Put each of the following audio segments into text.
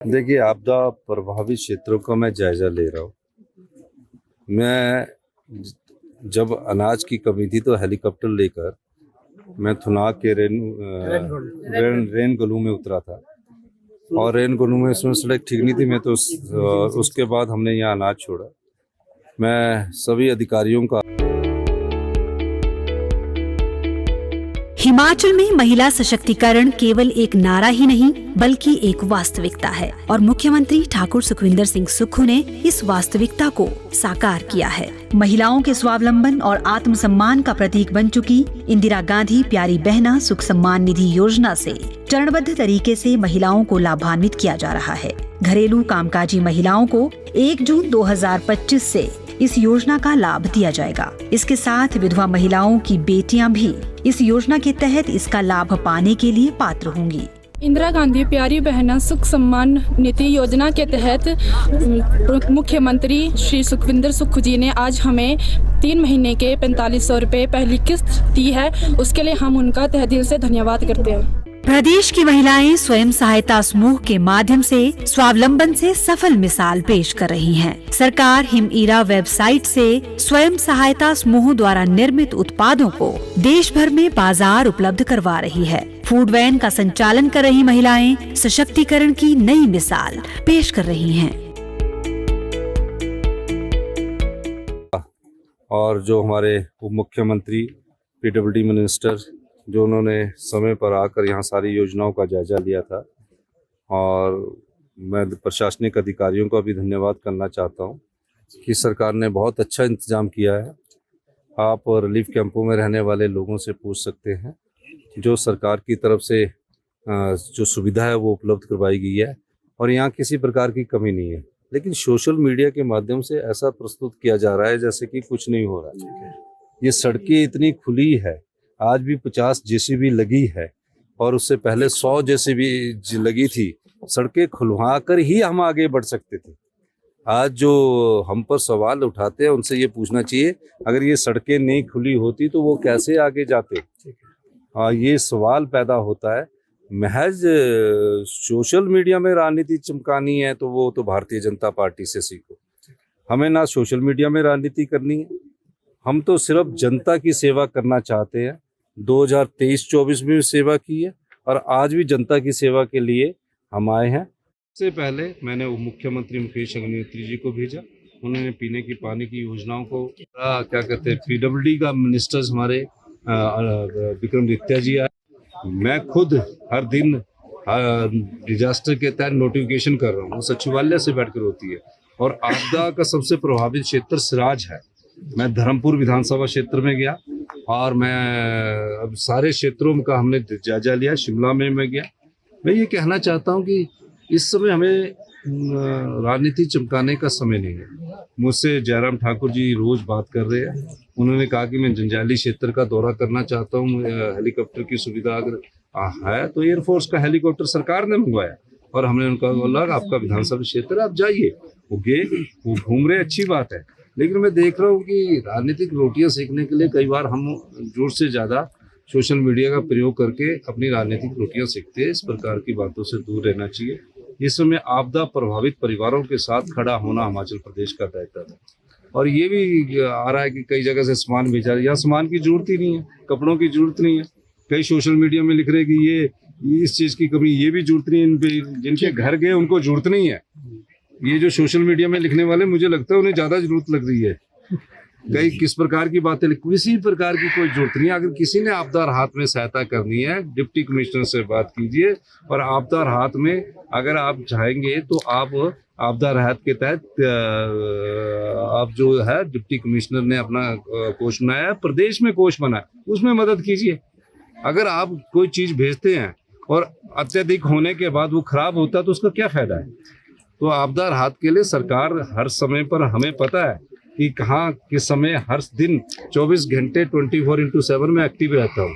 देखिए, आपदा प्रभावित क्षेत्रों का मैं जायजा ले रहा हूँ। मैं जब अनाज की कमी थी तो हेलीकॉप्टर लेकर मैं थुनाग के रेन गलू में उतरा था और रेन गलू में इसमें सड़क ठीक नहीं थी। मैं तो उसके बाद हमने यहाँ अनाज छोड़ा। मैं सभी अधिकारियों का हिमाचल में महिला सशक्तिकरण केवल एक नारा ही नहीं बल्कि एक वास्तविकता है और मुख्यमंत्री ठाकुर सुखविंदर सिंह सुक्खू ने इस वास्तविकता को साकार किया है। महिलाओं के स्वावलंबन और आत्मसम्मान का प्रतीक बन चुकी इंदिरा गांधी प्यारी बहना सुख सम्मान निधि योजना से चरणबद्ध तरीके से महिलाओं को लाभान्वित किया जा रहा है। घरेलू कामकाजी महिलाओं को 1 जून 2025 से इस योजना का लाभ दिया जाएगा। इसके साथ विधवा महिलाओं की बेटियां भी इस योजना के तहत इसका लाभ पाने के लिए पात्र होंगी। इंदिरा गांधी प्यारी बहना सुख सम्मान निधि योजना के तहत मुख्यमंत्री श्री सुखविंदर सुक्खू जी ने आज हमें 3 महीने के 4500 रुपए पहली किस्त दी है। उसके लिए हम उनका तहे दिल से धन्यवाद करते हैं। प्रदेश की महिलाएं स्वयं सहायता समूह के माध्यम से स्वावलंबन से सफल मिसाल पेश कर रही हैं। सरकार हिमईरा वेबसाइट से स्वयं सहायता समूह द्वारा निर्मित उत्पादों को देश भर में बाजार उपलब्ध करवा रही है। फूड वैन का संचालन कर रही महिलाएं सशक्तिकरण की नई मिसाल पेश कर रही हैं। और जो हमारे उप मुख्यमंत्री पीडब्ल्यूडी मिनिस्टर जो उन्होंने समय पर आकर यहाँ सारी योजनाओं का जायजा लिया था, और मैं प्रशासनिक अधिकारियों का भी धन्यवाद करना चाहता हूँ कि सरकार ने बहुत अच्छा इंतजाम किया है। आप रिलीफ कैंपों में रहने वाले लोगों से पूछ सकते हैं, जो सरकार की तरफ से जो सुविधा है वो उपलब्ध करवाई गई है और यहाँ किसी प्रकार की कमी नहीं है। लेकिन सोशल मीडिया के माध्यम से ऐसा प्रस्तुत किया जा रहा है जैसे कि कुछ नहीं हो रहा है। ये सड़कें इतनी खुली है, आज भी 50 जेसीबी लगी है और उससे पहले 100 जेसीबी लगी थी। सड़कें खुलवा कर ही हम आगे बढ़ सकते थे। आज जो हम पर सवाल उठाते हैं उनसे ये पूछना चाहिए, अगर ये सड़कें नहीं खुली होती तो वो कैसे आगे जाते। ये सवाल पैदा होता है। महज सोशल मीडिया में राजनीति चमकानी है तो वो तो भारतीय जनता पार्टी से सीखो। हमें ना सोशल मीडिया में राजनीति करनी है, हम तो सिर्फ जनता की सेवा करना चाहते हैं। 2023-24 में भी सेवा की है और आज भी जनता की सेवा के लिए हम आए हैं। इससे पहले मैंने उप मुख्यमंत्री मुकेश अग्निहोत्री जी को भेजा। उन्होंने पीने की पानी की योजनाओं को क्या कहते हैं, पीडब्ल्यूडी का मिनिस्टर्स हमारे विक्रमादित्य जी आए। मैं खुद हर दिन डिजास्टर के तहत नोटिफिकेशन कर रहा हूँ, सचिवालय से बैठकर होती है। और आपदा का सबसे प्रभावित क्षेत्र सिराज है। मैं धर्मपुर विधानसभा क्षेत्र में गया और मैं अब सारे क्षेत्रों का हमने जायजा लिया। शिमला में मैं गया। मैं ये कहना चाहता हूँ कि इस समय हमें राजनीति चमकाने का समय नहीं है। मुझसे जयराम ठाकुर जी रोज बात कर रहे हैं। उन्होंने कहा कि मैं जंजाली क्षेत्र का दौरा करना चाहता हूँ। हेलीकॉप्टर की सुविधा अगर है तो एयरफोर्स का हेलीकॉप्टर सरकार ने मंगवाया और हमने उनका बोला आपका विधानसभा क्षेत्र आप जाइए। वो घूम रहे, अच्छी बात है। लेकिन मैं देख रहा हूँ कि राजनीतिक रोटियां सेकने के लिए कई बार हम जोर से ज़्यादा सोशल मीडिया का प्रयोग करके अपनी राजनीतिक रोटियां सेकते हैं। इस प्रकार की बातों से दूर रहना चाहिए। इस समय आपदा प्रभावित परिवारों के साथ खड़ा होना हिमाचल प्रदेश का दायित्व है। और ये भी आ रहा है कि कई जगह से सामान भेजा है, यहाँ सामान की जरूरत ही नहीं है, कपड़ों की जरूरत नहीं है। कई सोशल मीडिया में लिख रहे कि ये इस चीज़ की कमी, ये भी जरूरत नहीं है। इन पे जिनके घर गए उनको जरूरत नहीं है। ये जो सोशल मीडिया में लिखने वाले, मुझे लगता है उन्हें ज़्यादा जरूरत लग रही है। कई किस प्रकार की बातें, किसी प्रकार की कोई जरूरत नहीं है। अगर किसी ने आपदा राहत में सहायता करनी है, डिप्टी कमिश्नर से बात कीजिए। और आपदा राहत में अगर आप चाहेंगे तो आप आपदा राहत के तहत आप जो है डिप्टी कमिश्नर ने अपना कोष बनाया है, प्रदेश में कोष बना है, उसमें मदद कीजिए। अगर आप कोई चीज़ भेजते हैं और अत्यधिक होने के बाद वो खराब होता है तो उसका क्या फायदा है। तो आपदा राहत के लिए सरकार हर समय पर, हमें पता है कि कहाँ किस समय, हर दिन 24 घंटे 24/7 में एक्टिव रहता हूँ।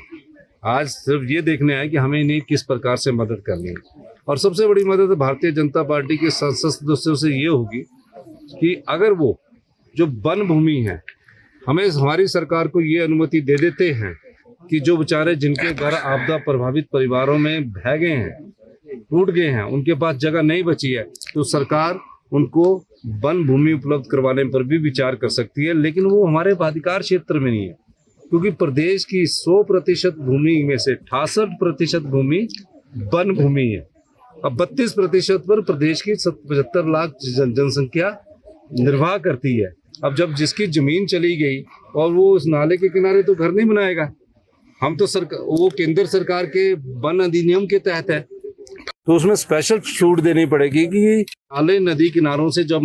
आज सिर्फ ये देखने आए कि हमें इन्हें किस प्रकार से मदद करनी है। और सबसे बड़ी मदद भारतीय जनता पार्टी के संसद सदस्यों से ये होगी कि अगर वो जो वन भूमि है, हमें हमारी सरकार को ये अनुमति दे देते हैं कि जो बेचारे जिनके घर आपदा प्रभावित परिवारों में बह गए हैं टूट गए हैं, उनके पास जगह नहीं बची है, तो सरकार उनको वन भूमि उपलब्ध करवाने पर भी विचार कर सकती है। लेकिन वो हमारे अधिकार क्षेत्र में नहीं है, क्योंकि प्रदेश की 100% भूमि में से 68% भूमि वन भूमि है। अब 32% पर प्रदेश की 75 लाख जनसंख्या निर्वाह करती है। अब जब जिसकी जमीन चली गई और वो उस नाले के किनारे तो घर नहीं बनाएगा, हम तो वो केंद्र सरकार के वन अधिनियम के तहत है, तो उसमें स्पेशल छूट देनी पड़ेगी कि नाले नदी किनारों से जब